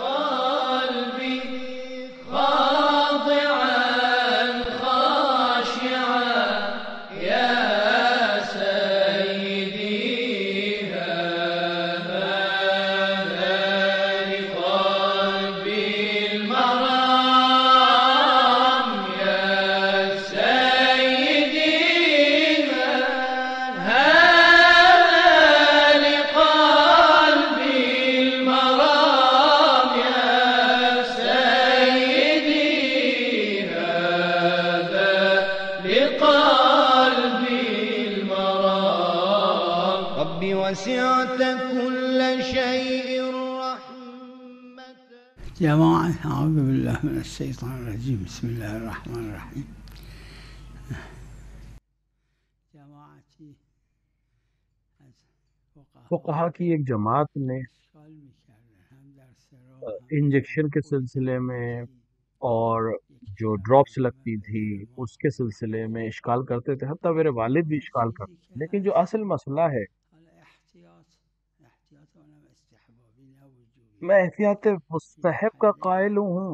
قلبي خاضعا خاشعا يا سيدي هذا لقلبي المرام يا سيدي هذا لقلبي المرام يا سيدي هذا لقلبي المرام ربي وسعت كل شيء رحمة. جماعة أعوذ بالله من الشيطان الرجيم بسم الله الرحمن الرحیم. جماعتی از فقہا کی ایک جماعت نے اشغال می‌کردن هم در سرا انجیکشن کے سلسلے میں اور جو ڈراپس لگتی تھی اس کے سلسلے میں اشکال کرتے تھے، حتیٰ میرے والد بھی اشکال کرتے تھے. لیکن جو اصل مسئلہ ہے، حالا احتیاط اونم استحبابی نه وجوبی میں احتیاط مستحب کا قائل ہوں،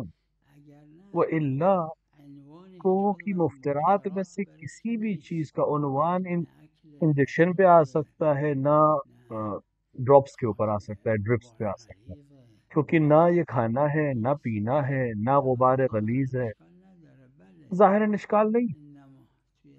اگر نه وہ الا عنوان کو جرم کی و مفترات میں سے منکرات کسی بھی برسه چیز نیست. کا عنوان نه اکل انجیکشن پہ آ سکتا ہے، نہ ڈراپس کے اوپر آ سکتا ہے، ڈرپس پہ آ سکتا ہے، کیونکہ نہ یہ کھانا ہے، نہ پینا ہے، نہ غبار غلیظ ہے. اشکال نداره. بله ظاہراً اشکال نہیں. انما توی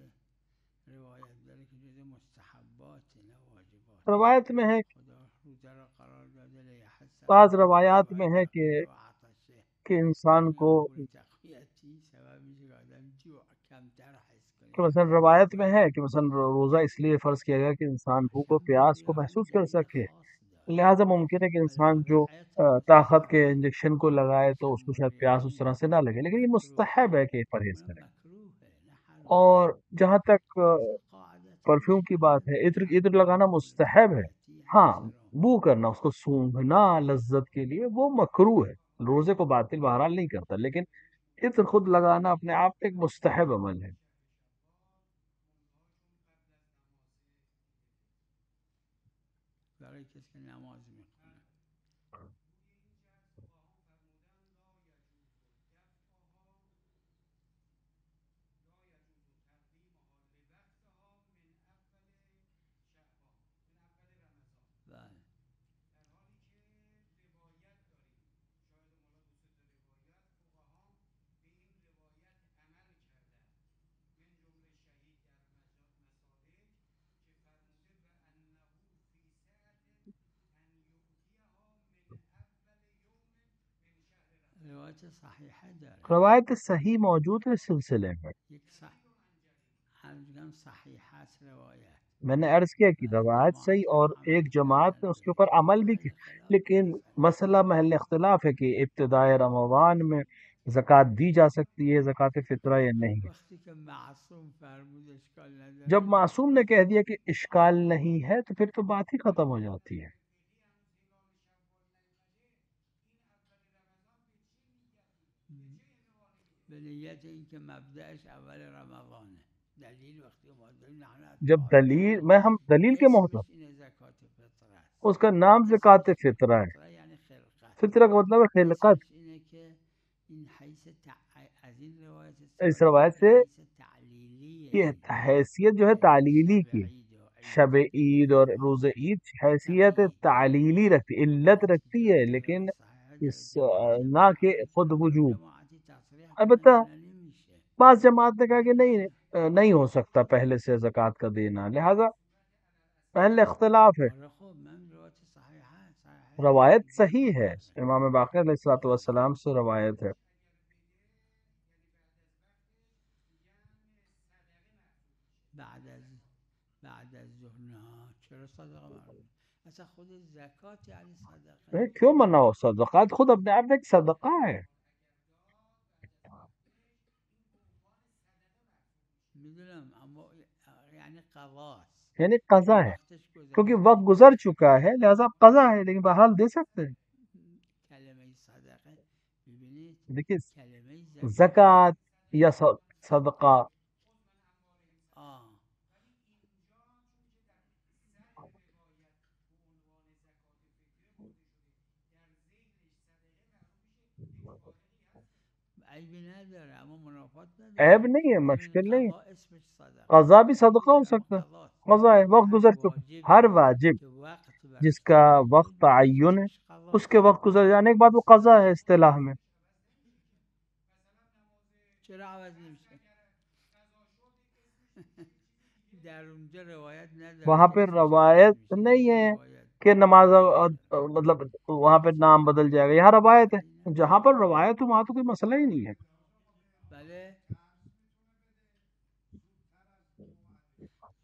روایت داره که جز مستحبات نه واجبات. روایت میں ہے، خدا روزه را قرار داده لیحث بعض علی روایات میں ہے الجوع و عطشه. کہ انسان کو امور تقویتی سبب میشه که آدم جوع کمتر حس کنه. کہ مثلا روایت میں ہے کہ مثلا روزہ اس لیے فرض کیا گیا کہ انسان بھوک و پیاس کو محسوس کر سکے، لہٰذا ممکن ہے کہ انسان جو طاقت کے انجیکشن کو لگائے تو اس کو شاید پیاس اس طرح سے نہ لگے، لیکن یہ مستحب ہے کہ پرہیز کرے. اور جہاں تک پرفیوم کی بات ہے، عطر لگانا مستحب ہے. ہاں، بو کرنا، اس کو سونگھنا لذت کے لیے وہ مکروہ ہے، روزے کو باطل بہرحال نہیں کرتا، لیکن عطر خود لگانا اپنے آپ ایک مستحب عمل ہے. برای کسی که نماز میخونه بله روایت صحیحه داره. روایت صحیح موجود ہے اس سلسلے میں. یک همزگان صحیح هست روایت. میں نے عرض کیا کہ روایت صحیح اور ایک جماعت نے اس کے اوپر عمل بھی کیا، لیکن مسئلہ محل اختلاف ہے کہ ابتدائے رمضان میں زکوٰۃ دی جا سکتی ہے، زکوٰۃ فطرہ یا نہیں. وقتی که معصوم فرمود اشکال نداره. جب معصوم نے کہہ دیا کہ اشکال نہیں ہے تو پھر تو بات ہی ختم ہو جاتی ہے. به نیت اینکه مبدأش اول رمضانه. دلیل وقتی ما داریم جب دلیل میں ہم دلیل کے محتاج، اینه زکات فطر است. اس کا نام زکوٰۃ فطرہ ہے. فطره یعنی خلقت. فطرہ کا مطلب ہے خلقت. اسمش اینه که این حیث از این روایت اس روایت سے حیث تعلیلیه. یہ حیثیت جو ہے تعلیلی کی، شب عید اور روز عید حیثیت تعلیلی رکھتی، علت رکھتی ہے، لیکن اس نہ کہ خود وجوب. البتہ بعض جماعت نے کہا کہ نہیں ہو سکتا پہلے سے زکوٰۃ کا دینا، لہذا پہلے اختلاف ہے. روایت صحیح ہے، امام باقر علیہ الصلوۃ والسلام سے روایت ہے. بعد از ظهر نه چرا صدقه مردم اصلا خود زکات یعنی صدقه. کیوں منع ہو؟ صدقات خود اپنے آپ میں ایک صدقہ ہے. میدونم اما یعنی قضاست، یعنی قضا ہے، کیونکہ وقت گزر چکا ہے لہذا قضا ہے، لیکن بہرحال دے سکتے ہیں. کلمه صدقه ببینید، دیکھیے کلمه زکوٰۃ یا صدقہ، عیبی نداره اما منافات نداره عیب نہیں ہے، همین مشکل نہیں ہے، قضا اسمش صدقه قضا بھی صدقہ ہو اما سکتا ہے، قضاست قضا ہے، وقت هر گزر چکا، ہر واجبی واجب که وقت جس براش کا تعیین وقت شد تعین ہے اسمش اس کے قضاست وقت گزر جانے کے بعد وہ قضا ہے اصطلاح میں. چرا عوض نمیشه در اونجا روایت نداره وہاں که پہ اسمش عوض روایت میشه نہیں اینجا ہے روایت کہ نماز مطلب وہاں پہ نام بدل جائے گا، یہاں روایت ہے، صحیح نه جہاں پر روایت ہو وہاں تو کوئی مسئلہ ہی نہیں ہے. بله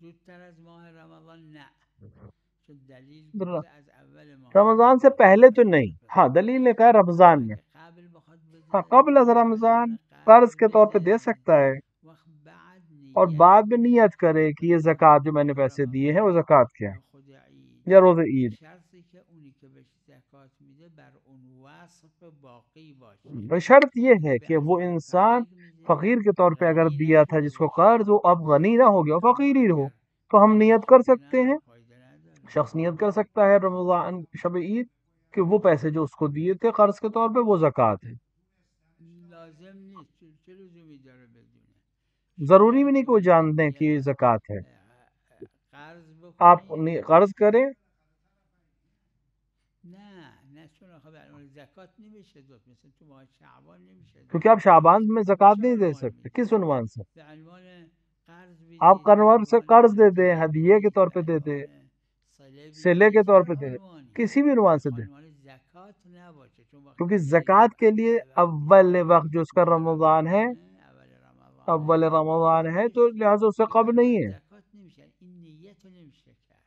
زودتر از ماه رمضان نه چون دلیل گفته از اول ماه رمضان سے رمضان پہلے تو زکات نہیں، بده ہاں دلیل نے کہا رمضان میں، اگه قبل بخواد ہاں بده قبل از میتونه رمضان رمضان قبل قرض کے طور پہ دے بده سکتا ہے، وقت بعد اور نیت بعد میں کنه نیت کرے کہ یہ زکوٰۃ جو میں نے روز پیسے دیے ہیں وہ رمضان زکوٰۃ کیا یا ہے، خود عید یا روز عید. شرطی که اونی که بهش زکات میده بر اون وصف باقی باشه شرط یہ ہے به کہ وہ عنوان انسان فقیر میده فقیر کے طور پہ اگر غنی دیا تھا نشده جس کو قرض، وہ باشه اب غنی نہ ہو گیا، اما فقیر ہی ہو، اگر تو ہم غنی نیت کر شده سکتے نه ہیں، فایده نداره شخص نیت کر سکتا ہے رمضان شب عید کہ وہ پیسے جو اس کو دیے تھے قرض کے طور پہ وہ زکوٰۃ ہے. لازم نیست چه لزومی داره بدونه ضروری شما بھی نہیں کہ وہ طوری که جان دیں کہ نیت یہ زکوٰۃ ہے. قرض آپ بکنی قرض کریں نه چون آخه به عنوان زکات نمیشه داد مثل تو ماه شعبان نمیشه کیونکہ داد آپ شعبان میں زکوٰۃ بچه نہیں دے عنوان سکتے. میدی کس عنوان سے؟ به عنوان قرض آپ بدید به قرض سے عنوان قرض دے دیں، هدیه ہدیے کے بدید طور به پہ دے دیں، عنوان صله صلے کے بدید طور هر پہ دے دیں، عنوانی کسی بھی عنوان سے دیں، عنوان زکات نباشه چون وقتی کیونکہ عید زکوٰۃ کے لیے وقتی اول وقت جو اس کا ماه رمضان ہے، اول اول رمضانه رمضان ہے، تو خودش لہٰذا اس سے دیگه به قبل نہیں عنوان ہے. زکات نمیشه این نیت رو نمیشه کرد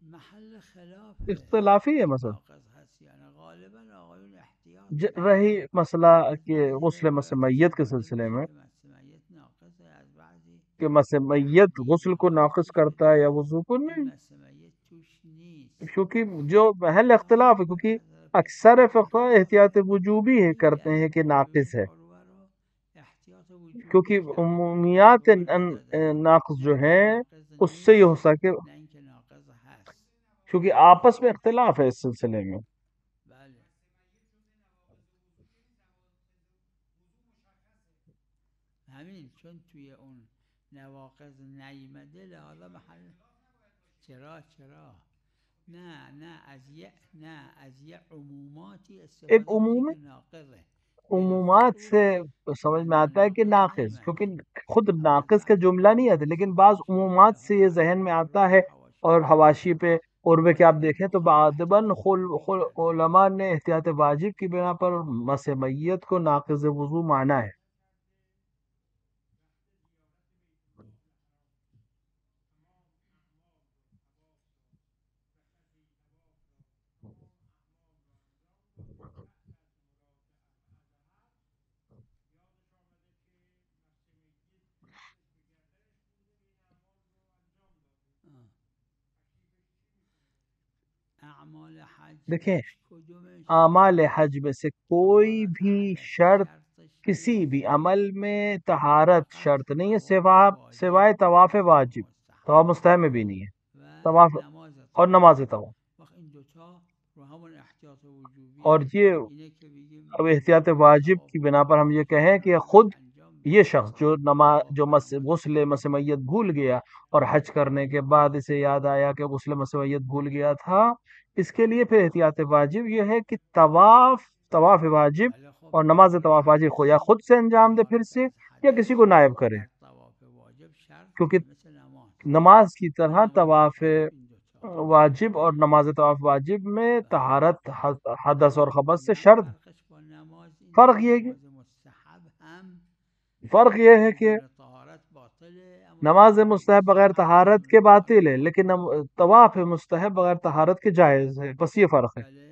محل خلاف اختلافی ہے مثلا. ناقض هست یعنی غالبا آقایون احتیاط رہی میکنن مسئلہ از کہ بعضی غسل مس روایات میت کے استفاده سلسلے میشه میں که مس میت ناقصه از بعضی کہ مس میت غسل کو دیدگاهات ناقص چی کرتا ہے یا شده وضو کو این نہیں، مس میت توش نیست کیونکہ جو محل حالا اختلاف ہے، به کیونکہ نظر اکثر فقہ اختلاف احتیاط وجوبی ہے خیلی کرتے از ہیں کہ آقایون ناقص ہے، فقها رو احتیاط وجوبی کیونکہ کردن عمومیات فتوا ندادن ناقص نه جو اینکه ہیں ناقض اس سے یہ ہو نیست سکے، نه اینکه ناقض هست کیونکہ آپس میں اختلاف ہے اس سلسلے میں. بله همین چون توی اون نواقض نیمده لحاظا محل چرا نه از یه عموماتی ایک استفاده میشه عموم که ناقضه عمومات سے بالخصوص سمجھ میں بنا آتا ہے کہ ناقض ناقص، کیونکہ نیومده خود اما ناقص کا بعضی جملہ نہیں آتا، روایات لیکن بعض استفاده میشه عمومات سے یہ لحاظا ذہن میں علی آتا روی ہے، حواشی اور حواشی پہ عربے کے آپ غالبا دیکھیں تو بخاری بعدباً احتیاط وجوبی کرده علماء نے احتیاط واجب کی بنا پر مس میت کو ناقض وضو مانا ہے. اعمال حج دیکھیں کدومش اعمال حج میں سے کوئی طهارت بھی حدث شرط شرطش کسی بھی نیست عمل میں طہارت فقط شرط نہیں ہے، طواف واجب سوائے طواف واجب، مستحب طواف مستحب میں بھی نہیں ہے، و طواف نماز اور طواف نماز طواف. وقت این دوتا رو همون احتیاط اور وجوبی یہ اینه که بگیم اب این احتیاط نماز واجب طواف کی بنا پر ہم وقتی یہ که کہیں کنار کہ خودش خود انجام یہ بده شخص جو طواف و نماز غسل مسمیت بھول گیا اور حج کرنے کے بعد اسے یاد آیا کہ غسل مسمیت بھول گیا تھا، اس کے لیے پھر احتیاط واجب یہ ہے کہ طواف واجب ولی خب اور نماز طواف واجب یا کسی خود سے انجام دے پھر طهارت سے، از یا حدث کسی کو نائب کرے، در طواف واجب شرط کیونکہ مثل نماز نماز کی و طرح نماز طواف طواف این دوتا واجب اور نماز طواف واجب میں بله طہارت حدث اما اور خبث سے کلا شرط. فرقش با نماز اینه فرق که یہ ہے کہ نماز مستحب هم فرق یہ ہے کہ بدون طهارت باطله اما نماز نماز مستحب بغیر مستحب طہارت بدون کے طهارت باطل ہے، لیکن باطله طواف مستحب بغیر طہارت کے جائز ہے، بس یہ فرق ہے. بله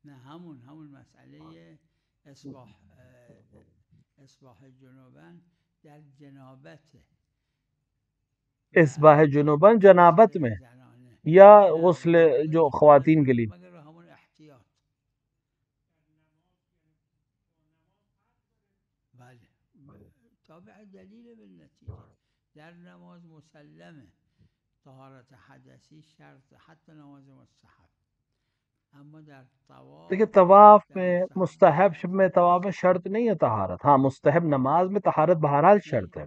نه همون مسئله اصباح جنوبن در جنابته و اصباح جنوباً جنابت غسل میں، زنانه یا نه غسل جو واجبش خواتین کے لیے. مگر رو همون احتیاط بله تابع دلیل بالنتیجه. در نماز مسلمه طهارت حدثی شرط، حتی نماز مستحب. اما در دیکھیں طواف طواف در میں مستحب مستحب شرط میں طواف میں شرط نہیں ہے طہارت. ہاں مستحب نماز میں طہارت بہرحال شرط ہے.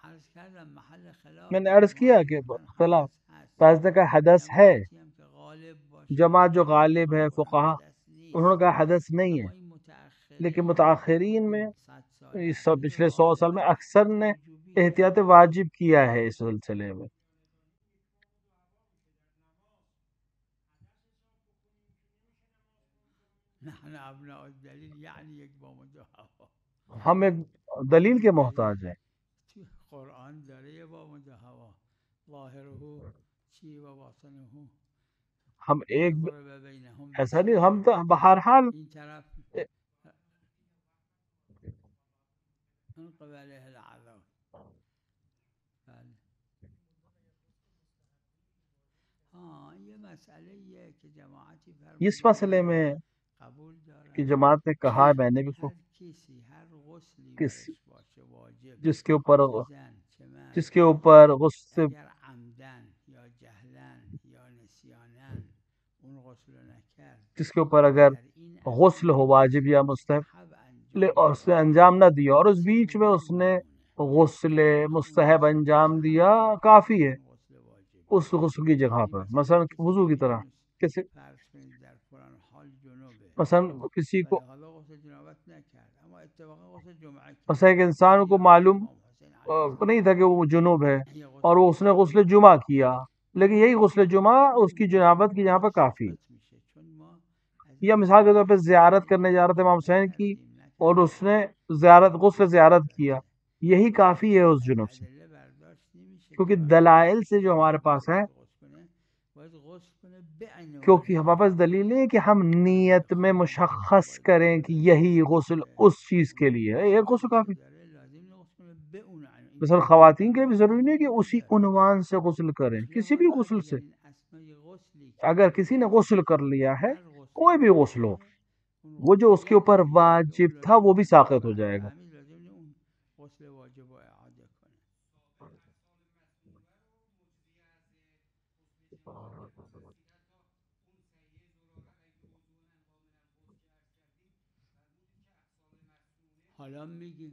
عرض کردم محل خلاف میں نے عرض کیا علماء کہ گفتن اختلاف حدث هست. بعض نے کہا حدث ہے، جماعتی هم که غالب باشه جماعت جو علماء غالب ہے میگن فقہا حدث انہوں نے نیست. کہا حدث نہیں ہے. اما این لیکن متأخرین متاخرین میں 100 سال اس اخیر پچھلے 100 سال میں غالبا اکثر احتیاط نے وجوبی ہے. احتیاط واجب کیا ہے اس سلسلے میں. نحن ابناء الدلیل یعنی یک با مجاهوا. ہم ایک دلیل کے محتاج ہیں. تو قرآن داره یه با مجاهوا ظاهره چی و باطنه ہم ایک وضرب بینهم ایسا نہیں، ہم تو بہرحال این طرف من قبله العذاب. بله. ہاں یہ مسئلہ یہ ہے کہ جماعتی اس مسئلے میں قبول دارن کہ جماعت نے کہا ہے، میں نے بھی هر کسی هر غسلی کس برش باشه واجب، جس کے اوپر چه زن چه مرد، جس کے اوپر غسل اگر عمدن یا جهلن یا نسیانن اون غسل رو نکرد، جس کے اوپر اگر در این غسل ہو واجب یا مستحب اور اس نے انجام نہ دیا اور اس بیچ میں اس نے غسل مستحب انجام دیا، کافی ہے اس غسل کی جگہ پر. مثلا وضو کی طرح کسی مثلا کسی کو مثلا ایک انسان کو معلوم نہیں تھا کہ وہ جنوب ہے اور وہ اس نے غسل جمعہ کیا، لیکن یہی غسل جمعہ اس کی جنابت کی جہاں پر کافی. یا مثال کے طور پہ زیارت کرنے جا رہے تھے امام حسین کی اور اس نے غسل زیارت کیا، یہی کافی ہے اس جنوب سے. کیونکہ دلائل سے جو ہمارے پاس ہے، کیونکہ ہمارے پاس دلیل نہیں ہے کہ ہم نیت میں مشخص کریں کہ یہی غسل اس چیز کے لیے ہے، ایک غسل کافی. مثلا خواتین کے بھی ضروری نہیں کہ اسی عنوان سے غسل کریں، کسی بھی غسل سے. اگر کسی نے غسل کر لیا ہے، کوئی بھی غسل ہو، وہ جو اس کے اوپر واجب تھا وہ بھی ساقط ہو جائے گا. حالا میگیم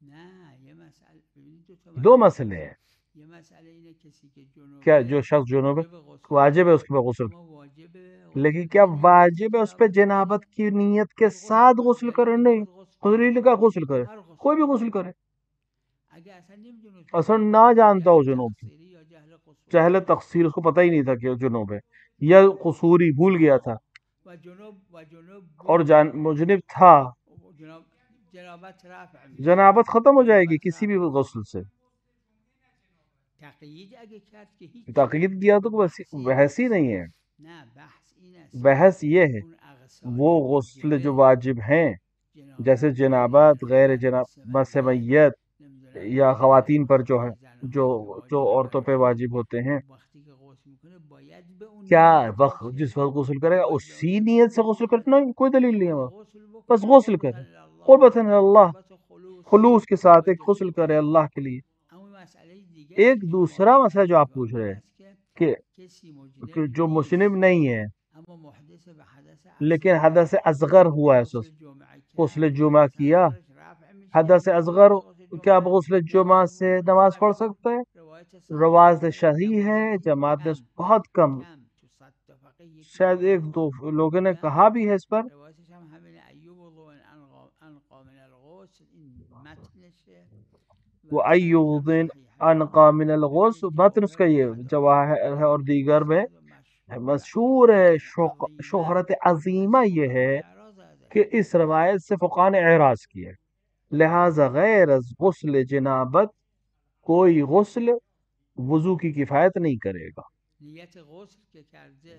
نه یه مسئله، ببینید دو مسئلے ہیں. یه مسئله اینه کسی که جنوبه کیا جو شخص جنوب ہے واجب ہے اس کے اوپر غسل، لیکن کیا واجب ہے اس پہ جنابت کی نیت کے ساتھ غسل کرے؟ نہیں، حضور کا غسل کرے، کوئی بھی غسل کرے. اصلا نہ جانتا ہو جنوب سے، جہل تقصیر، اس کو پتہ ہی نہیں تھا کہ جنوب ہے، یا قصوری بھول گیا تھا اور مجنب تھا، جنابت ختم ہو جائے گی کسی بھی غسل سے. تقید کیا تو بحث ہی نہیں ہے. بحث یہ ہے وہ غسل جو واجب ہیں جیسے جنابت، غیر جنابت سے میت، یا خواتین پر جو ہے جو عورتوں پہ واجب ہوتے ہیں، کیا وقت جس وقت غسل کرے گا اسی نیت سے غسل کرنا؟ کوئی دلیل نہیں ہے، بس غسل کرے قربتاً اللہ، خلوص کے ساتھ ایک غسل کرے اللہ کے لیے. ایک دوسرا مسئلہ جو آپ پوچھ رہے ہیں کہ جو مسلم نہیں ہے لیکن حدث اصغر ہوا ہے، غسل جمعہ کیا، حدث اصغر، کیا آپ غسل جمعہ سے نماز پڑھ سکتے ہیں؟ روایت صحیح ہے، جماعت نے بہت کم، شاید ایک دو لوگوں نے کہا بھی ہے اس پر. وہ ایوب انقا من الغسل، متن اس کا یہ جواہر ہے اور دیگر میں مشہور ہے. شہرت عظیمہ یہ ہے کہ اس روایت سے فقہاء نے اعراض کیا، لہذا غیر از غسل جنابت کوئی غسل وضو کی کفایت نہیں کرے گا. نیت غسل کے کرده،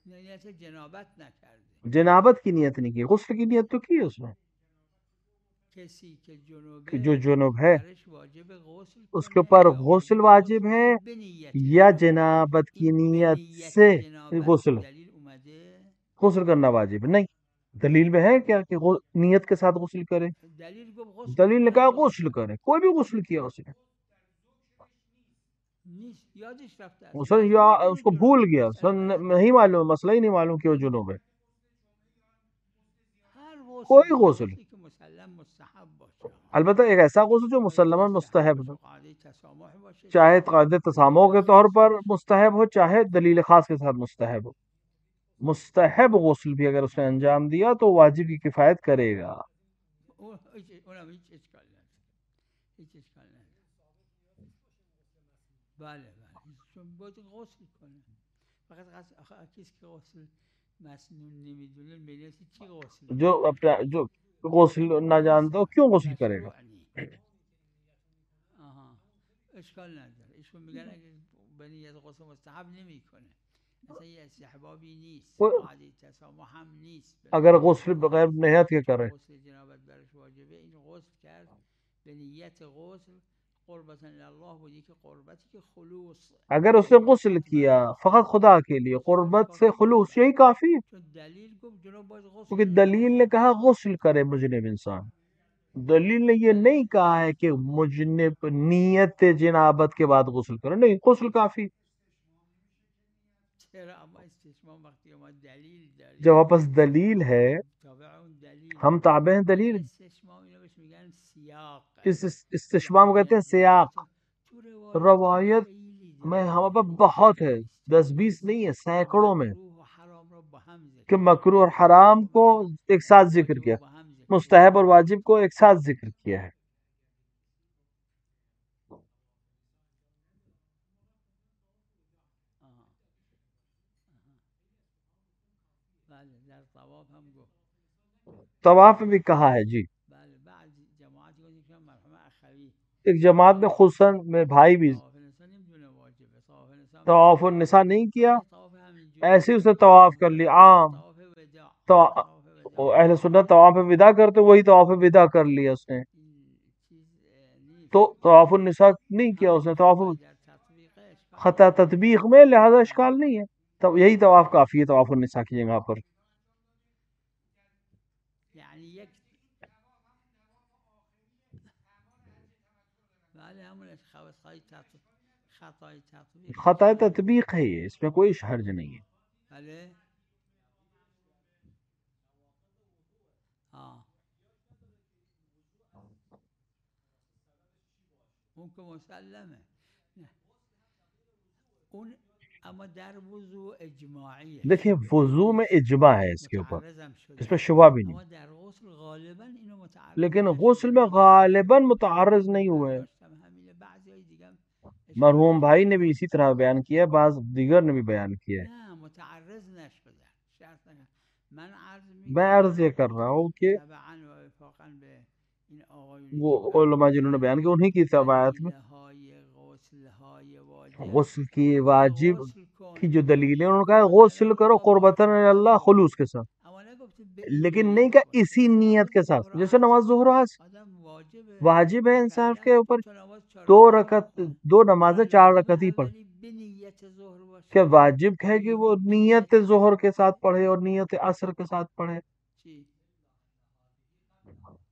نیت جنابت نکرده، جنابت کی نیت نہیں کی، غسل کی نیت تو کی اس نے. کسی کہ جو جنوب ہے واجب غسل اس کے اوپر غسل واجب ہے یا جنابت کی نیت سے غسل کرنا واجب نہیں. دلیل میں ہے کیا کہ نیت کے ساتھ غسل کرے؟ دلیل کو غسل دلیل نے کنه کہا غسل غسل کرے، کوئی بھی غسل کیا اس نے، نیست یادش رفته است مثلا لازم یا نیست اس اونو کو جنوب بھول کنه گیا، مسئله نہیں معلوم، مسئلہ ہی نہیں معلوم کہ وہ جنوب ہے، هر کوئی غسلی یه غسل، غسلی که مسلم مستحب باشه البتہ ایک ایسا غسل جو چاہے مسلماً قاعده مستحب باشه ہو، قاعده تسامح باشه چاہے چاہے قاعدہ تسامح دلیل کے طور خاص پر باشه مستحب ہو، چاہے دلیل خاص کے ساتھ مستحب ہو، مستحب غسل بھی اگر اس نے انجام دیا تو واجب کی کفایت کرے گا۔ اونم هیچ اشکال نداره، هیچ اشکال نداره. بله چون باید غسل کنه، فقط کسی که غسل مسنون نمیدونه میدونستی چی غسل جو کنه اپنا جو غسل نہ جانتا ہو کیوں غسل کرے گا؟ مشروع نی. آها اشکال نداره، ایشون میگن اگه به نیت غسل مستحب نمیکنه اصلا یه استحبابی نیست، قاعده تسامح هم نیست، اگر غسل بغیر نیت کے کرے، غسل جنابت برش واجبه، این غسل کرد به نیت غسل قربتا الله بودی که قربتی که خلوص، اگر اس نے غسل کیا فقط خدا کے لیے قربت سے خلوص، یہی کافی ہے، چون دلیل گفت جناب باید غسل کیونکہ کنه. دلیل نے کہا غسل کرے مجنب انسان، دلیل نے یہ نہیں کہا ہے کہ مجنب نیت جنابت کے بعد غسل کرے، نہیں، غسل کافی۔ چرا اما استشمام وقتی ما دلیل داریم جب واپس دلیل ہے، تابع اون دلیل، ہم تابع ہیں دلیل، استشمام اینو بهش میگن سیاق. اس استشمام کہتے ہیں سیاق، تو روایت خیلی میں داره، ہمارے پاس بہت ہے، 10-20 نہیں ہے، سینکڑوں میں، مکروه و حرام را با هم ذکر کہ مکروہ اور حرام کو ایک ساتھ ذکر واجب کیا، با هم ذکر مستحب اور واجب کو ایک ساتھ ذکر کیا ہے۔ بله در طواف هم گفت، طواف میں بھی کہا ہے جی، بله بعض جماعتی گفتن که مرحوم اخوی ایک جماعت میں خصوصاً میں بھائی بھی طواف نسا نمیدونه واجبه، طواف نسا طواف النساء نہیں کیا، طواف همینجوری ایسے اس نے طواف کر لی عام، طواف وداع، تو طواف وداع اہل سنت طواف وداع کرتے، وہی طواف وداع کر لیا اس نے، این چیز نیست، تو طواف النساء نہیں کیا اس نے، طواف خطای در تطبیق اشکال خطا نداره. تطبیق میں، لہذا اشکال نہیں ہے، تو یہی طواف کافی ہے طواف النساء کی جگہ پر۔ یعنی یک بله همون خطای تطبیق خطا تطبیق ہے یہ، اس میں کوئی حرج نہیں ہے۔ بله اون که مسلمه، نه اون اما در وضوع اجماعیه، دیکھیں وضو میں اجماع ہے اس کے اوپر، متعرضم شده، اس پہ شبہ بھی نہیں، اما در غسل غالبا اینو متعرض لیکن نشده. غسل میں غالباً متعرض نہیں ہوئے، برداشتم همینه، بعضی دیگه اشکال مرحوم نداره. بھائی نے بھی اسی طرح بیان کیا ہے، بعض دیگر نے بھی بیان کیا ہے۔ نه متعرض نشده، شرط نکنه. من عرض میں عرض یہ میکنم کر رہا ہوں کہ طبعا و وفاقا به این آقایونی وہ که علماء جنہوں نے بیان کیا انہی کی روایت میں دلیل‌های غسل‌های واجب غسل کی میگه واجب غسل کن، کی جو دلیل ہے، انہوں نے کہا غسل کرو قربتاً اللہ خلوص کے ساتھ، اما نگفته به این لیکن نہیں نیت کہا باشه. اسی مثل نیت نماز کے ظهر ساتھ، و جیسے نماز عصر ظہر و عصر آدم واجبه واجب ہے انسان کے مکلف اوپر، تو نماز 4 دو رکعتی رکعت، بخون، دو نمازیں 4 لازمه رکعت ہی پڑھ، اولی به نیت ظهر باشه، کیا واجب ہے کہ وہ دومی به نیت نیت ظہر عصر. کے ساتھ پڑھے اور نیت عصر کے ساتھ پڑھے؟ چی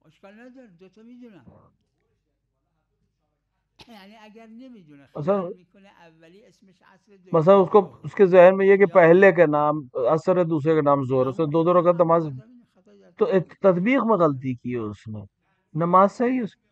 اشکال نداره، دوتا میدونم. یعنی اگر نمیدونه مثلا خیال میکنه اولی اسمش عصر، مثلا دومی اس کو ظهر، اس کے ذہن میں یہ کہ یا پہلے کا نام عصر ہے، دوسرے کا نام ظہر ہے، اس نے دو دو رکعت نماز، خطا در تو تطبیق. تطبیق میں غلطی کی ہے اس نے، نماز صحیح ہے اس کی۔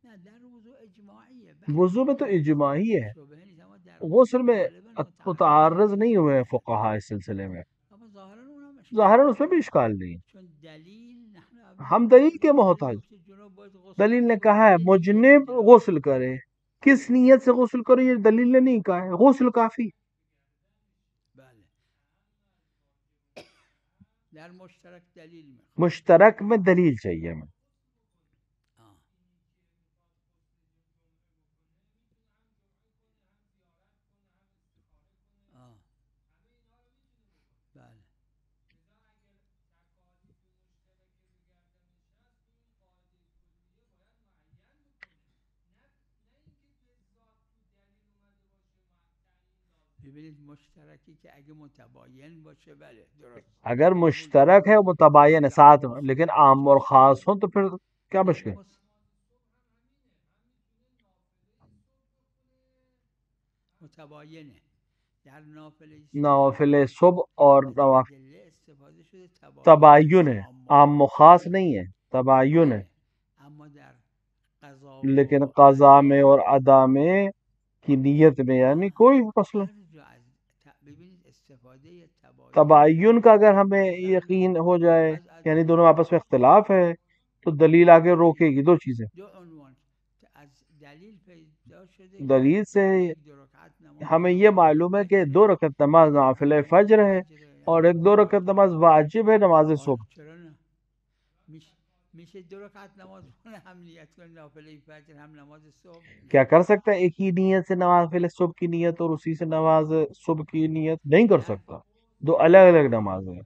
نه در وضوع اجماعیه، وضو میں تو اجماعی ہے، شبهه نیست، اما در غسل میں غالبا متعارض نہیں ہوئے ہیں فقہا اس سلسلے میں، اما ظاهرا اونم اشکال ظاہراً اس نداره. میں بھی اشکال نہیں، چون دلیل نحن ہم دلیل کے دلیل محتاج، گفته جناب باید غسل دلیل نے کنه، کہا گفته ہے به نیت مجنب جنابت. غسل کرے، کس نیت سے غسل کرے یہ دلیل نے نہیں کہا ہے، غسل کافی۔ بله در مشترک دلیل میخواد. مشترک میں دلیل چاہیے ہمیں، بله ببینید مشترکی که اگه متباین باشه بله درست اگر مشترک ہے متباین ہے ساتھ میں، لیکن عام اور خاص ہوں تو پھر کیا مشکل؟ متباینه در نوافل صبح اور نوافل ادله استفاده شده تباین ہے، عام و خاص نہیں ہے، تباین ہے، اما در قضا لیکن قضا میں اور ادا میں کی نیت میں یعنی کوئی مسئلہ ببینید استفاده تباین کا اگر ہمیں یقین ہو جائے یعنی دونوں آپس میں اختلاف ہے تو دلیل آگے روکے گی دو چیزیں. دو عنوان از دلیل پیدا شده دلیل سے دو رکعت نماز ہمیں یہ معلوم ہے کہ 2 رکعت نماز نافل فجر ہے اور ایک 2 رکعت نماز واجب ہے نماز صبح. چرا نه میشه 2 رکعت نماز هم نیت کنه نافله فجر هم نماز صبح. کیا کر سکتا ہے ایک ہی نیت سے نوافل صبح کی نیت اور اسی سے نماز صبح کی نیت؟ نہیں کر سکتا، دو الگ الگ نماز ہیں.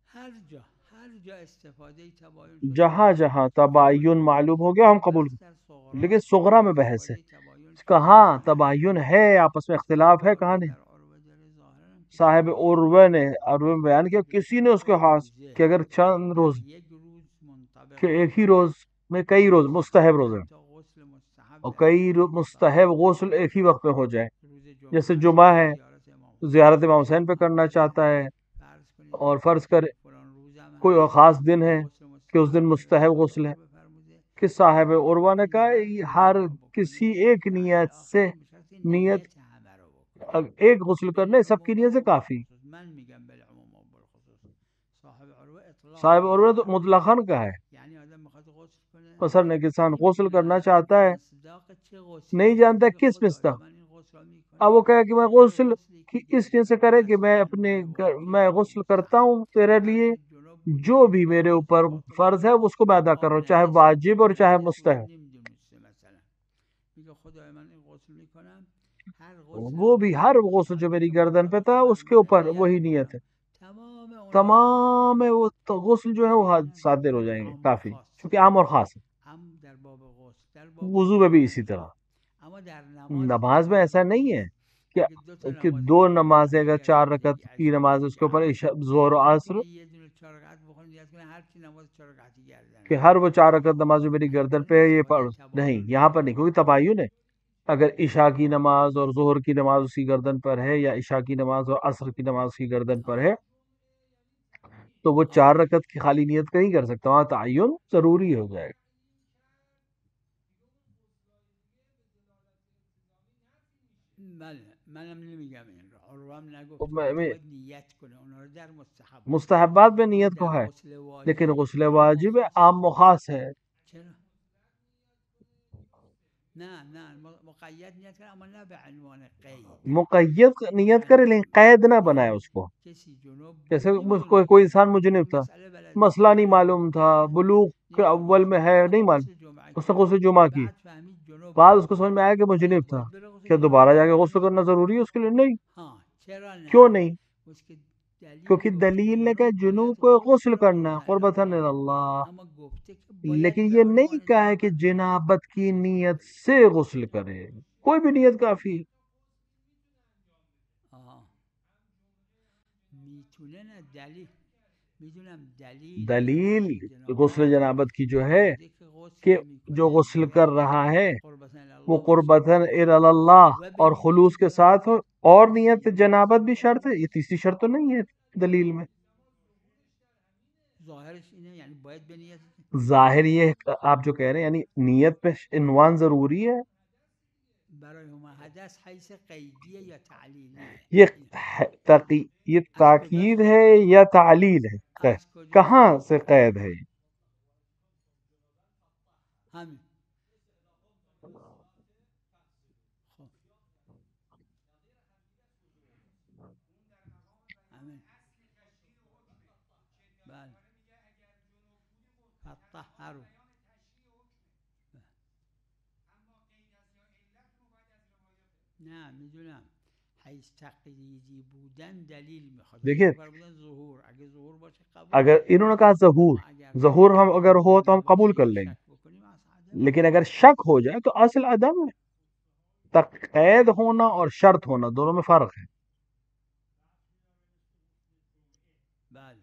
ہر جا استفاده تباین جہاں جہاں تباین معلوم ہو گیا ہم قبول کریں، لیکن صغرا میں بحث ہے کہاں تباین ہے، آپس میں اختلاف ہے کہاں نہیں. صاحب عروہ نے بیان کیا کسی نے اس کے ہاتھ کہ اگر چند روز کہ ایک ہی روز میں کئی روز مستحب روزے اور کئی مستحب غسل ایک ہی وقت میں ہو جائے، جیسے جمعہ ہے تو زیارت امام حسین پہ کرنا چاہتا ہے اور فرض کر کوئی خاص دن ہے کہ اس دن مستحب غسل ہے، کہ صاحب عروہ نے کہا ہر کسی ایک نیت سے نیت ایک غسل کرنے سب کی نیت سے کافی. صاحب عروہ تو مطلقاً کا ہے، مثلا کسان غسل کرنا چاہتا ہے نہیں جانتا کس مصداق، اب وہ کہے کہ میں غسل اس لیے سے کرے کہ میں غسل کرتا ہوں تیرے لیے جو بھی میرے اوپر فرض ہے اس کو میں ادا کر رہا ہوں، چاہے واجب اور چاہے مستحب. وہ بھی ہر غسل جو میری گردن پہ تھا اس کے اوپر وہی نیت ہے، تمام وہ غسل جو ہے وہ صادر ہو جائیں گے کافی، چونکہ عام اور خاص ہے. وضو میں بھی اسی طرح. نماز میں ایسا نہیں ہے کہ 2 نمازیں اگر 4 رکعت کی نماز اس کے اوپر ظہر و عصر کہ ہر وہ 4 رکعت نماز جو میری گردن پہ ہے یہ پڑھ نہیں، یہاں پر نہیں، کیونکہ تباین ہے. اگر عشاء کی نماز اور ظہر کی نماز اس کی گردن پر ہے یا عشاء کی نماز اور عصر کی نماز اس کی گردن پر ہے تو وہ 4 رکعت کی خالی نیت کا نہیں کر سکتا، وہاں تعین ضروری ہو جائے گا. مستحبات میں نیت کو ہے لیکن غسل واجب عام و خاص ہے. مقید نیت کرے لیکن قید نہ بنائے اس کو. جیسے کوئی انسان مجنب تھا، مسئلہ نہیں معلوم تھا، بلوغ کے اول میں ہے نہیں معلوم، اس نے غسل جمعہ کی، بعد اس کو سمجھ میں آیا کہ مجنب تھا، کیا دوبارہ جا کے غسل کرنا ضروری ہے اس کے لیے؟ نہیں. کیوں نہیں؟ کیونکہ دلیل نے کہا جنوب کو غسل کرنا قربتاً اللہ، لیکن یہ نہیں کہا ہے کہ جنابت کی نیت سے غسل کرے، کوئی بھی نیت کافی ہے. دلیل غسل جنابت کی جو ہے کہ جو غسل کر رہا ہے وہ قربتاً اللہ اور خلوص کے ساتھ ہو، اور نیت جنابت بھی شرط ہے، یہ تیسری شرط تو نہیں ہے دلیل میں. ظاہر یہ آپ جو کہہ رہے ہیں یعنی نیت پہ عنوان ضروری ہے، یہ تاکید ہے یا تعلیل ہے؟ کہاں سے قید ہے؟ دیکھیے اگر انہوں نے کہا ظہور ہم اگر ہو تو ہم قبول کر لیں گے، لیکن اگر شک ہو جائے تو اصل عدم ہے، قید ہونا اور شرط ہونا دونوں میں فرق ہے. بله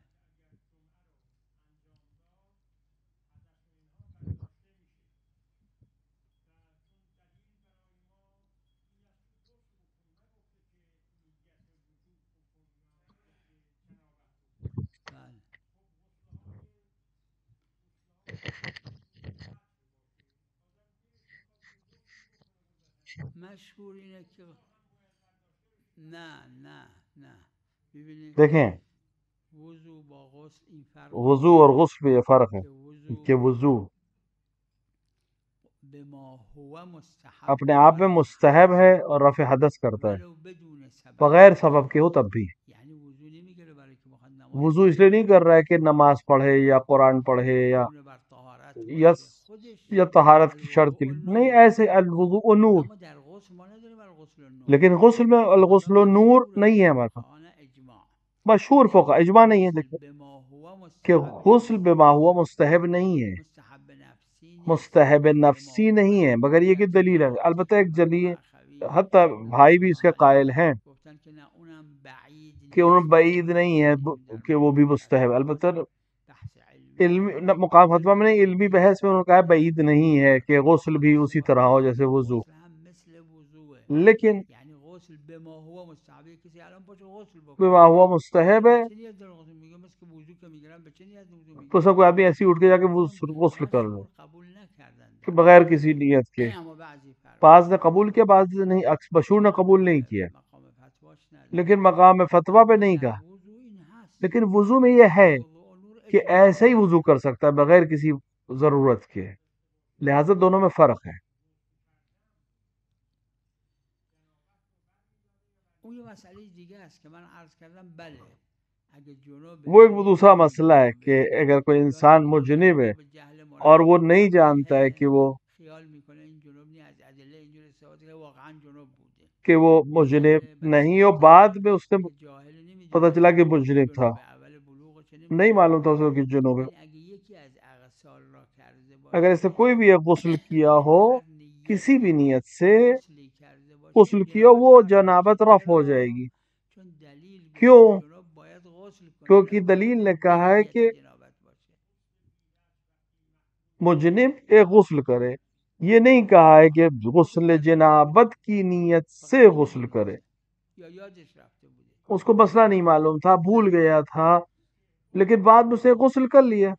بله مشهور اینه که نه ببینید دیکھیں وضو با غسل این فرق وضو اور غسل میں یہ فرق ہے که وضو کہ وضو بما هو مستحب اپنے آپ میں مستحب ہے اور رفع حدث کرتا ہے ولو بدون سبب بغیر سبب کے ہو تب بھی. یعنی وضو نمیگیره برای که بخواد نماز وضو اس لیے نہیں کر رہا ہے کہ نماز پڑھے یا قرآن پڑھے یا بدون بر طهارت یا باشه خودش یا طہارت کی شرط کے الوضوء لیے نہیں. نور ایسے الوضوء نور، اما در غسل ما نداریم الغسل النور لیکن غسل میں الغسل نور نہیں ہے ہمارے پاس. فقهاء اجماع مشہور فقہ اجماع نہیں ہے غسل لیکن بما هو کہ مستحب غسل بما ہوا مستحب نہیں ہے، مستحب نفسی نیست مستحب نفسی بما هو نہیں ہے، مگر یہ کہ حجت دلیل ہے. داره البتہ ایک چون جلی بعض اخوی حتی بھائی بھی اس کے قائل ہیں گفتن که نه اونم بعید کہ انہوں نیست بعید نہیں ہے لیکن در کہ وہ بھی مستحب. فتوا البتہ بحث علمی علمی نیست مقام فتویٰ میں نہیں، علمی بحث میں انہوں نے کہا بعید نہیں ہے کہ غسل بھی اسی طرح ہو جیسے وضو. غسل هم مثل وضوه لیکن یعنی غسل بما هو مستحب کسی الان باشه غسل بکنه بما ہوا مستحب ہے چه نیت داره غسل میگه مثل که وضو که میگیرن به چه نیت وضو تو میگیرن سب کوئی آدمی ایسی اٹھ کے جا کے غسل کر لو مشهور قبول نکردن کہ در بغیر کسی نیت کے. اما بعضی فرمودن بعض نے قبول کیا، بعض نے نہیں، مشہور نے قبول نہیں کیا، مقام فتواش نداره لیکن مقام فتویٰ پہ نہیں در کہا. وضو این هست لیکن وضو میں یہ ہے وضوء نور کہ اجماع ایسے ہی وضو کر سکتا ہے بغیر کسی ضرورت کے، لہذا دونوں میں فرق ہے. اون یه مسئله دیگه است که من عرض کردم بله اگه جنوب وہ ایک دوسرا مسئلہ ہے کہ اگر کوئی انسان مجنب ہے اور وہ نہیں جانتا ہے کہ وہ خیال میکنه این جنوب نی از ادله اینجور استفاده که واقعا جنوب بوده کہ وہ مجنب نہیں، اور بعد میں اس نے جاهل نمیدونه پتہ چلا کہ مجنب تھا، جنوب اول بلوغش نہیں نمیدونه معلوم تھا اس کو کہ جنوب ہے. یعنی اگه یکی از اغسال را کرده اگر اس نے باشه کوئی بھی ایک غسل کیا ہو هر کسی بھی نیتی نیت سے غسلی کرده باشه غسل کیا جنابت وہ رفع میشه. جنابت رفع ہو جائے چرا؟ گی. چون دلیل گفته کیوں؟ جناب باید غسل کنه کیونکہ نه دلیل نے به کہا ہے نیت کہ جنابت باشه مجنب ایک غسل کرے، یہ نہیں کہا ہے کہ غسل جنابت کی نیت سے فقط غسل نمیدونسته کرے. یا یادش رفته بوده اس کو مسئلہ نہیں معلوم تھا، بھول گیا تھا، لیکن بعد میں اسے غسل کر لیا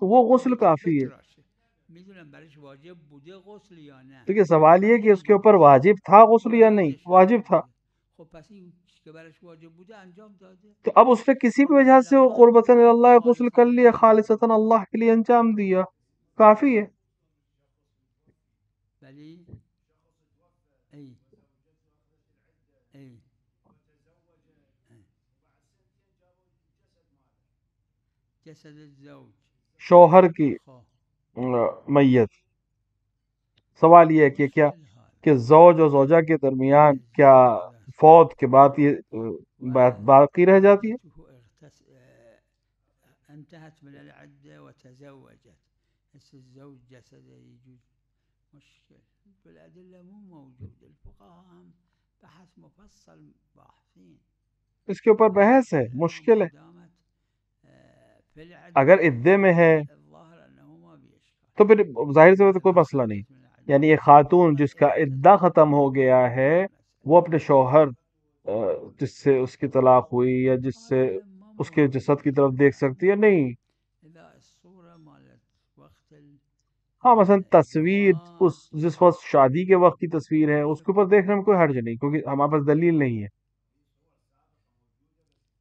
تو وہ غسل میگه کافی ہے. بتراشه میدونم برش واجب بوده غسل یا نه دیکھیے سوال یہ ولی کہ اس کے اوپر انجامش واجب تھا غسل یا یا نہیں؟ یادش واجب رفته تھا. بوده خب پس این که برش واجب بوده انجام داده تو اب اس نے کسی بھی وجہ سے قربتاً اللہ غسل کر لیا، خالصتاً اللہ کے لیے انجام دیا، کافی ہے. ولی ای ای جسد الزوج شوہر کی خب میت. سوال یہ ہے کہ کیا مشکل حال کہ زوج اور زوجہ کے درمیان کیا فوت کے بعد یہ بات باقی رہ جاتی ہے؟ انتهت من العدة وتزوجت هسه الزوج جسده يجوز مشكل بالأدلة مو موجود الفقهاء هم بحث مفصل باحثين اس کے اوپر بحث ہے، مشکل ہے. اگر عدے میں ہے الظاهر أنه ما بيشكل تو پھر ظاہر سے کوئی مسئلہ نہیں. یعنی ایک خاتون جس کا عدہ ختم ہو گیا ہے وہ اپنے شوہر جس سے اس کی طلاق ہوئی یا جس سے اس کے جسد کی طرف دیکھ سکتی ہے؟ نہیں. ہاں مثلا تصویر اس جس وقت شادی کے وقت کی تصویر ہے اس کے اوپر دیکھنے میں کوئی حرج نہیں، کیونکہ ہمارے پاس دلیل نہیں ہے.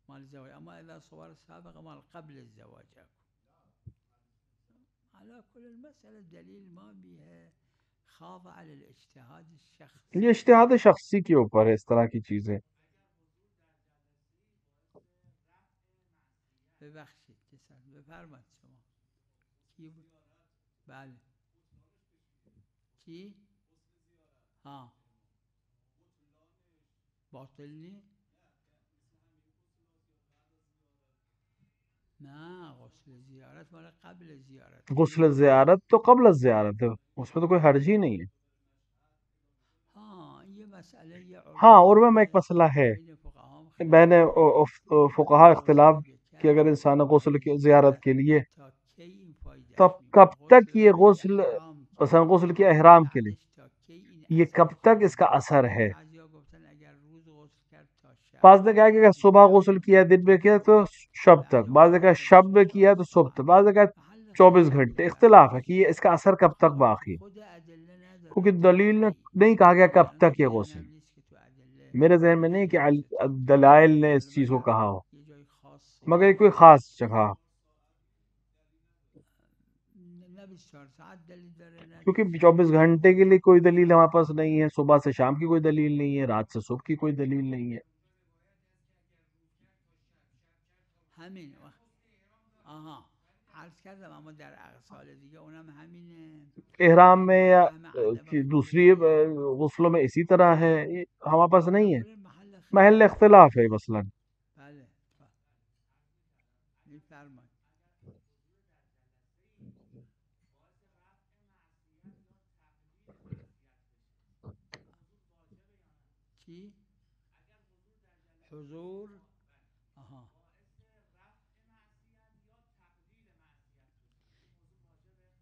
مال الزواج اما اذا صور سابقه مال قبل الزواج على كل المسألة دليل ما بها خاضع على الاجتهاد الشخصي. یہ اجتہاد شخصی کے اوپر ہے اس طرح کی چیزیں. ببخشید کسان بفرمایید شما کی بود؟ بله کی؟ ها باطل نی؟ نه غسل زیارت مال قبل زیارت. غسل زیارت تو قبل از زیارت ہے، اس میں تو کوئی حرج ہی نہیں ہے. ہاں یہ ہاں عربے میں ایک مسئلہ ہے، بین فقہا اختلاف کہ اگر انسان غسل کی زیارت کے لیے تب کب تک یہ غسل، مثلا غسل کے احرام کے لیے یہ کب تک اس کا اثر ہے؟ بعض نے کہا کہ اگر صبح غسل کیا دن میں کیا تو شب تک، بعض نے کہا شب میں کیا تو صبح تک، بعض نے کہا 24 گھنٹے، اختلاف ہے کہ یہ اس کا اثر کب تک باقی ہے، کیونکہ دلیل نہیں کہا گیا کب تک یہ غسل، میرے ذہن میں نہیں کہ دلائل نے اس چیز کو کہا ہو، مگر یہ کوئی خاص جگہ، کیونکہ 24 گھنٹے کے لیے کوئی دلیل ہمارے پاس نہیں ہے، صبح سے شام کی کوئی دلیل نہیں ہے، رات سے صبح کی کوئی دلیل نہیں ہے۔ احرام میں یا دوسری غسلوں میں اسی طرح ہے، یہ ہمارے پاس نہیں ہے، محل اختلاف ہے مثلا۔ حضور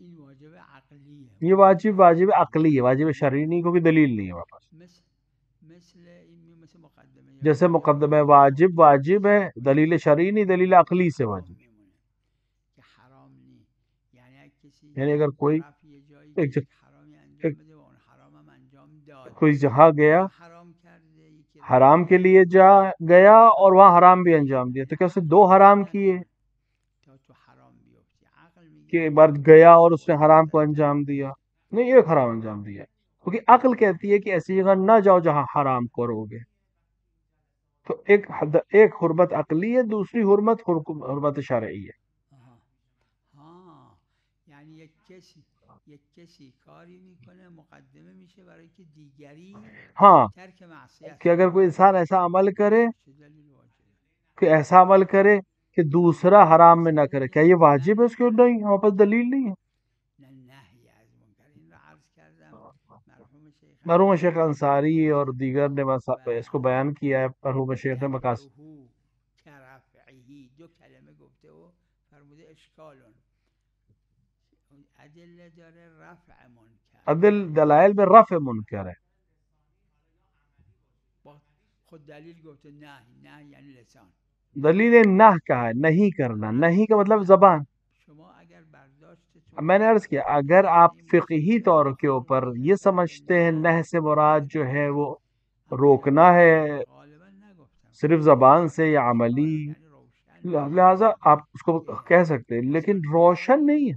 این واجب عقلی ہے، یہ واجب عقلی ہے، واجب شرعی نہیں، کیونکہ دلیل نہیں ہے ہمارے پاس۔ مثل مقدمه جیسے مقدمہ واجب ہے، دلیل شرعی نہیں، دلیل عقلی سے واجب، کہ حرام نہیں، یعنی کسی یعنی اگر کوئی رفت یه جایی که ایک حرامی انجام بده و اون حرام هم انجام داد، کوئی جہاں گیا حرام کرده یکی حرام کے لیے گیا اور وہاں حرام بھی انجام دیا، تو کیا اسے دو حرام کیے تا تو حرام بیفتی؟ عقل میگه کہ ایک بار گیا اور اس نے حرام کو انجام دیا؟ نہیں، ایک حرام انجام دیا، کیونکہ عقل کہتی ہے کہ ایسی جگہ نہ جاؤ جہاں حرام کرو گے، تو ایک حرمت عقلی ہے، دوسری حرمت شرعی ہے۔ ها یعنی یک کسی کاری میکنه مقدمه میشه برای که دیگری ہاں ترک معصیت کہ اگر کوئی انسان ایسا عمل کرے دلیل واجبه کہ ایسا عمل کرے کہ دوسرا حرام میں نہ کرے، کیا یہ واجب ہے؟ اس کے نہیں، ہمارے پاس دلیل نہیں ہے۔ نه نهی از منکر، این رو عرض کردم مرحوم شیخ مرحوم شیخ انصاری اور دیگر نے اس کو بیان کیا ہے، مرحوم شیخ مقاصد کرفعهی دو کلمه گفته و فرموده اشکالون ادله داره رفع منکر، دلائل میں رفع منکر ہے، خود دلیل گفته نه یعنی لسان، دلیل نہ کا ہے نہیں کرنا، نہیں کا مطلب زبان۔ شما اگر برداشت میں نے عرض کیا اگر آپ فقہی طور کے اوپر یہ سمجھتے ہیں نہ سے مراد جو ہے وہ روکنا ہے صرف زبان سے یا عملی، لہذا آپ اس کو کہہ سکتے ہیں، لیکن روشن نہیں ہے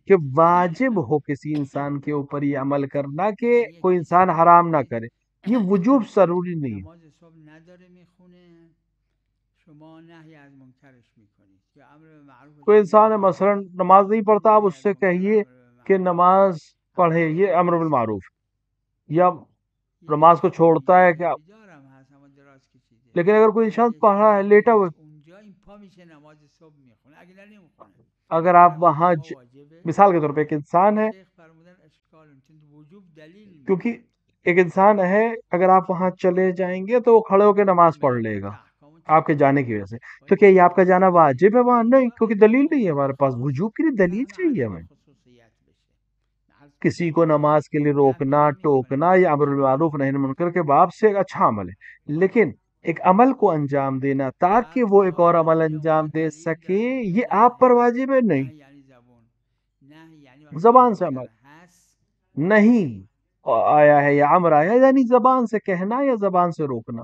کہ واجب ہو کسی انسان کے اوپر یہ عمل کرنا کہ کوئی انسان حرام نہ کرے، یہ وجوب ضروری نہیں ہے۔ نماز صبح نداره میخونه شما نهی از منکرش میکنید یا امر به معروف، کوئی انسان ہے مثلا نماز نہیں پڑھتا، آپ اس سے کہیے کہ نماز پڑھے، یہ امر بالمعروف، یا نماز کو چھوڑتا ہے کہ لیکن اگر کوئی شخص پڑھا ہے لیٹا ہوا، اگر آپ وہاں مثال کے طور پہ ایک انسان ہے، کیونکہ ایک انسان ہے اگر آپ وہاں چلے جائیں گے تو وہ کھڑے ہو کے نماز پڑھ لے گا آپ کے جانے کی وجہ سے، تو کیا یہ آپ کا جانا واجب ہے وہاں؟ نہیں، کیونکہ دلیل نہیں ہے ہمارے پاس، وجوب کے لیے دلیل چاہیے ہمیں۔ کسی کو نماز کے لیے روکنا ٹوکنا یا امر بالمعروف نہی عن المنکر کے باب سے ایک اچھا عمل ہے، لیکن ایک عمل کو انجام دینا تاکہ وہ ایک اور عمل انجام دے سکے، یہ آپ پر واجب ہے؟ نہیں، زبان سے عمل نہیں آیا ہے یا امر آیا، یعنی زبان سے کہنا یا زبان سے روکنا،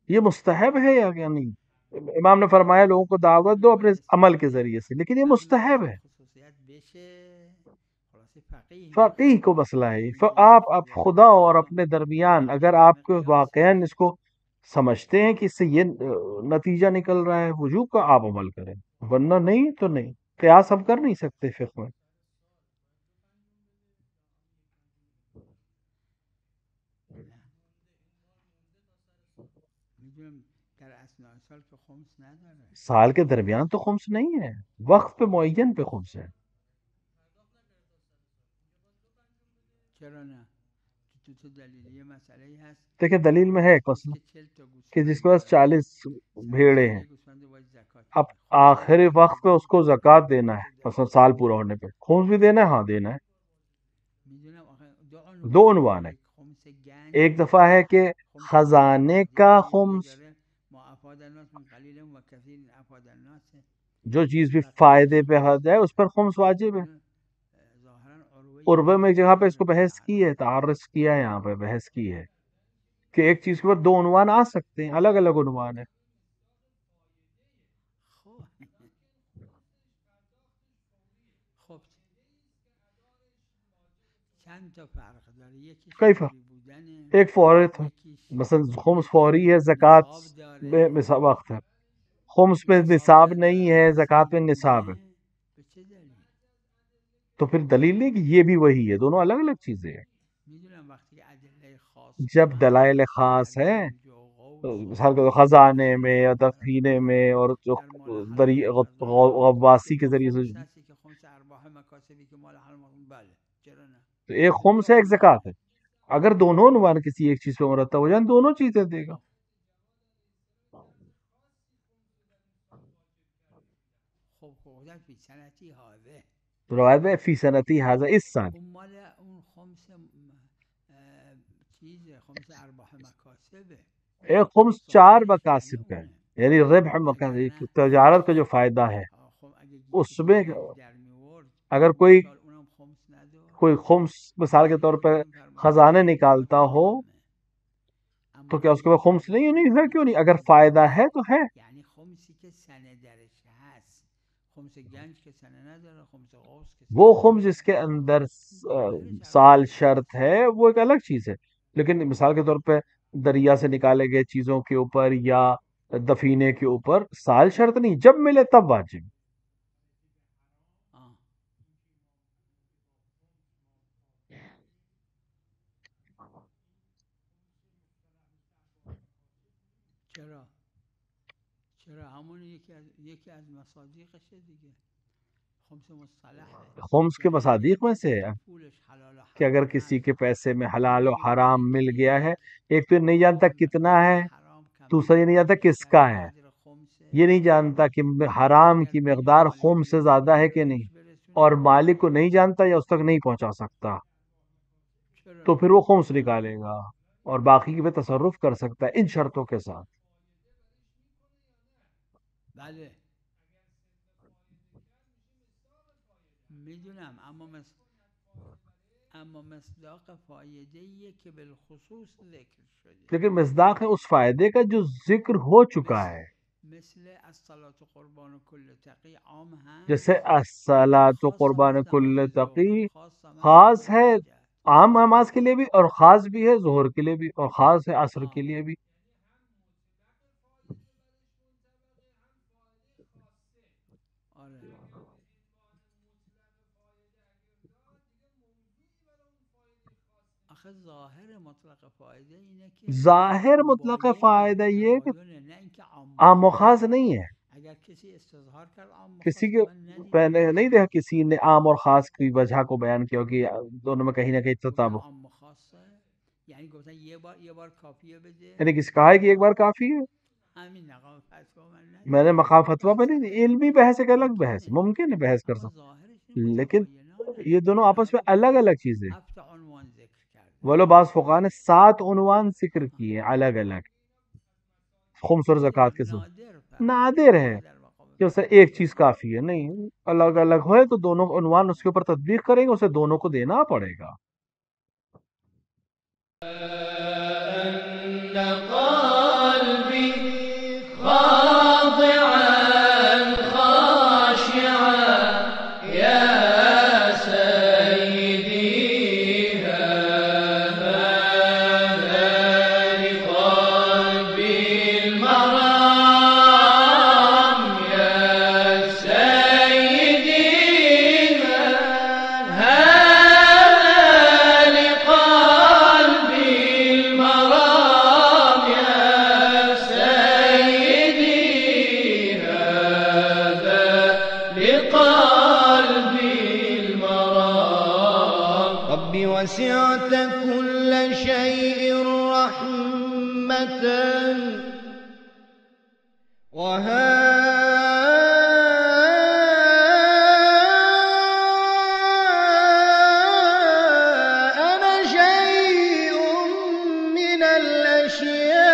یہ مستحب ہے یا نہیں؟ امام نے فرمایا لوگوں کو دعوت دو اپنے عمل کے ذریعے سے، لیکن یہ مستحب ہے، فقیہ کو مسئلہ ہے۔ آپ خدا اور اپنے درمیان اگر آپ کو واقعاً اس کو سمجھتے ہیں کہ اس سے یہ نتیجہ نکل رہا ہے وجوب کا، آپ عمل کریں، ورنہ نہیں تو نہیں، قیاس ہم کر نہیں سکتے فقہ میں۔ سال کے درمیان تو خمس نہیں ہے، وقت پہ معین پہ خمس ہے۔ دیکھیں دلیل میں ہے ایک مسئلہ کہ جس کے پاس 40 بھیڑیں ہیں، اب آخری وقت پہ اس کو زکوٰۃ دینا ہے، مثلا سال پورا ہونے پہ خمس بھی دینا ہے، ہاں دینا ہے۔ دو عنوان ہے، ایک دفعہ ہے کہ خزانے کا خمس، جو چیز بھی فائدے پہ آ جائے اس پر خمس واجب ہے۔ عربے میں ایک جگہ پہ اس کو بحث کی ہے، تعرض کیا ہے، یہاں پہ بحث کی ہے کہ ایک چیز کے اوپر دو عنوان آ سکتے ہیں، الگ الگ عنوان ہے۔ کئی فرق، ایک فوری تھا، مثلا خمس فوری ہے، زکوٰۃ میں وقت ہے، خمس میں نصاب نہیں ہے، زکوٰۃ میں نصاب ہے، تو پھر دلیل نہیں کہ یہ بھی وہی ہے، دونوں الگ الگ چیزیں ہیں۔ جب دلائل خاص ہیں خزانے میں یا دفینے میں اور جو غواصی کے ذریعے سے، تو ایک خمس ہے ایک زکوٰۃ ہے، اگر دونوں عنوان کسی ایک چیز پہ مرتب ہو جائیں دونوں چیزیں دے گا۔ روایت میں فی سنتی ھذا، اس سال ایک خمس 4 مقاصد کا ہے، یعنی ربح مقاصد، تجارت کا جو فائدہ ہے اس میں اگر کوئی خمس مثال کے طور پر خزانے نکالتا ہو تو کیا اس کے بعد خمس نہیں ہے؟ کیوں نہیں؟ اگر فائدہ ہے تو ہے۔ وہ خمس جس کے اندر سال شرط ہے وہ ایک الگ چیز ہے، لیکن مثال کے طور پہ دریا سے نکالے گئے چیزوں کے اوپر یا دفینے کے اوپر سال شرط نہیں، جب ملے تب واجب۔ خمس کے مصادیق میں سے ہے کہ اگر کسی کے پیسے میں حلال و حرام مل گیا ہے، ایک تو نہیں جانتا کتنا ہے، دوسرا یہ نہیں جانتا کس کا ہے، یہ نہیں جانتا کہ حرام کی مقدار خمس سے زیادہ ہے کہ نہیں، اور مالک کو نہیں جانتا یا اس تک نہیں پہنچا سکتا، تو پھر وہ خمس نکالے گا اور باقی پہ تصرف کر سکتا ہے ان شرطوں کے ساتھ۔ لیکن مصداق ہے اس فائدے کا جو ذکر ہو چکا ہے، جیسے الصلاۃ قربان کل تقی خاص ہے عام نماز کے لیے بھی اور خاص بھی ہے ظہر کے لیے بھی اور خاص ہے عصر کے لیے بھی۔ ظاہر مطلق فائدہ یہ کہ عام و خاص نہیں ہے، کسی کے پہلے نہیں دیکھا کسی نے عام اور خاص کی وجہ کو بیان کیا کہ دونوں میں کہیں نہ کہیں تطابق، یعنی کسی کہا ہے کہ ایک بار کافی ہے، میں نے مقام فتویٰ پہ نہیں، علمی بحث ایک الگ بحث، ممکن ہے بحث کر سکتا، لیکن یہ دونوں آپس میں الگ الگ چیزیں، ولو بعض فقہاء نے 7 عنوان ذکر کیے الگ الگ خمس اور زکوٰۃ کے ساتھ، نادر ہے کہ اسے ایک چیز کافی ہے، نہیں، الگ الگ ہوئے تو دونوں عنوان اس کے اوپر تطبیق کریں گے، اسے دونوں کو دینا پڑے گا۔ وسعت كل شيء رحمة أنا شيء من الأشياء